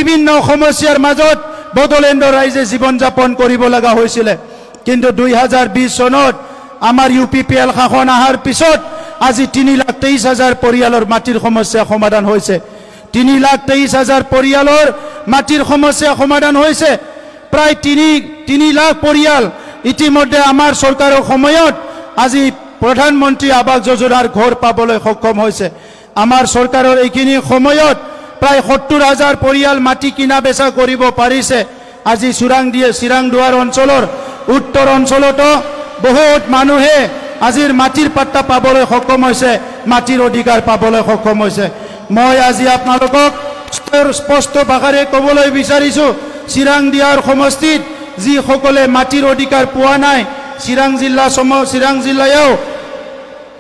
বিভিন্ন সমস্যাৰ মাজত বড়োলেণ্ডৰ ৰাইজে জীৱন যাপন কৰিব লগা হৈছিল কিন্তু 2020 চনত আমাৰ UPPL শাসন আহাৰ পিছত আজি 3,23,000 পৰিয়ালৰ মাটিৰ সমস্যা সমাধান হৈছে 3,23,000 পৰিয়ালৰ মাটিৰ সমস্যা সমাধান হৈছে প্ৰায় 3 লাখ পৰিয়াল ইতিমধ্যে আমাৰ চৰকাৰৰ সময়ত আজি প্ৰধানমন্ত্ৰী আৱাস যোজনাৰ ঘৰ পাবলৈ সক্ষম হৈছে আমাৰ চৰকাৰৰ এইখিনি সময়ত প্ৰায় 70,000 পৰিয়াল মাটি কিনা বেচা কৰিব পাৰিছে আজি চিৰাংদুৱাৰ অঞ্চলৰ উত্তৰ অঞ্চলতো বহুত মানুহে আজিৰ মাটিৰ পাট্টা পাবলৈ সক্ষম হৈছে মাটিৰ অধিকাৰ পাবলৈ সক্ষম হৈছে মই আজি আপোনালোকক স্পষ্ট ভাষাৰে ক'বলৈ বিচাৰিছো চিৰাংদিয়াৰ সমষ্টিত যি সকলে মাটিৰ অধিকাৰ পোৱা নাই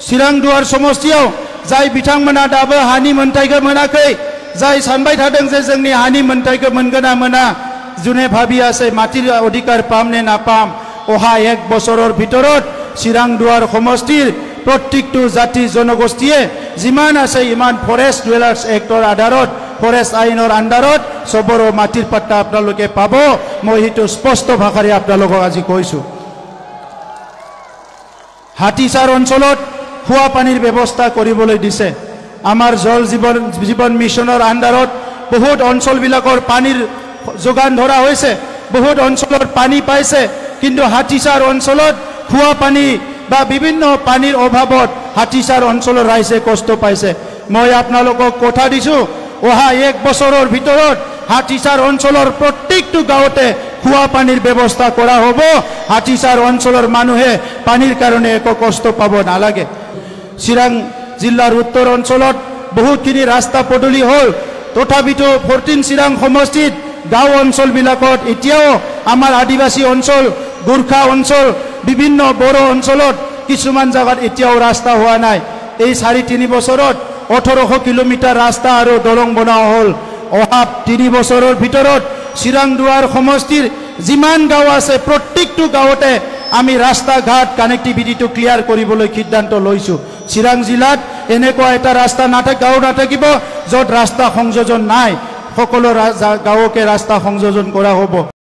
চিৰাংদুৱাৰ সমষ্টিয়াव जाय बिथांमोना दाबो हानि मोनथायखौ मोनाखै जाय सानबाय थादों जे जोंनि हानि मोनथायखौ मोनगोन ना मोना जुने भाबि আছে माटिर अधिकार पाम ने नापाम अहा 1 বছৰৰ ভিতৰত চিৰাংদুৱাৰ সমষ্টিৰ প্ৰত্যেকটো জাতি জনগোষ্ঠীয়ে যিমান আছে ইমান ফৰেষ্ট ডুৱেলাৰ্ছ এক্টৰ আধাৰত ফৰেষ্ট আইনৰ আন্ডাৰত সবৰ মাটিৰ পাট্টা আপোনালোকে পাব মই হেতু স্পষ্ট ভাষাৰে আপোনালোকক আজি কৈছো হাতীচাৰ অঞ্চলত খোৱা পানীৰ ব্যৱস্থা কৰিবলৈ দিছে আমাৰ জল জীৱন মিছনৰ আন্ডাৰত বহুত অঞ্চলবিলাকৰ পানীৰ যোগান ধৰা হৈছে বহুত অঞ্চলত পানী পাইছে কিন্তু হাতীচাৰ অঞ্চলত খোৱা পানী বা বিভিন্ন পানীৰ অভাৱত হাতীচাৰ অঞ্চলৰ ৰাইজে কষ্ট পাইছে মই আপোনালোকক কথা দিছো অহা 1 বছৰৰ ভিতৰত হাতীচাৰ অঞ্চলৰ প্ৰত্যেকটো গাঁৱতে খোৱা পানীৰ ব্যৱস্থা কৰা হ'ব হাতীচাৰ অঞ্চলৰ মানুহে পানীৰ কাৰণে একো কষ্ট পাব নালাগে চিৰাং জিলাৰ উত্তৰ অঞ্চলত বহুতখিনি ৰাস্তা পদূলি হ'ল তথাপিতো 14 চিৰাং সমষ্টিত গাঁও অঞ্চলবিলাকত এতিয়াও আমাৰ আদিবাসী অঞ্চল গোৰ্খা অঞ্চল বিভিন্ন বড়ো অঞ্চলত কিছুমান জায়গাত এতিয়াও ৰাস্তা হোৱা নাই এই 4-3 বছৰত 1800 কিলোমিটাৰ ৰাস্তা আৰু দলং বনোৱা হ'ল অহা 3 বছৰৰ ভিতৰত চিৰাংদুৱাৰ সমষ্টিৰ যিমান গাঁও আছে প্ৰত্যেকটো গাঁৱতে আমি ৰাস্তা ঘাট কানেক্টিভিটিটো ক্লিয়াৰ কৰিবলৈ সিদ্ধান্ত লৈছো চিৰাং জিলাত এনেকুৱা এটা ৰাস্তা গাঁও নাথাকিব য'ত ৰাস্তা সংযোজন নাই সকলো গাঁৱকে ৰাস্তা সংযোজন কৰা হ'ব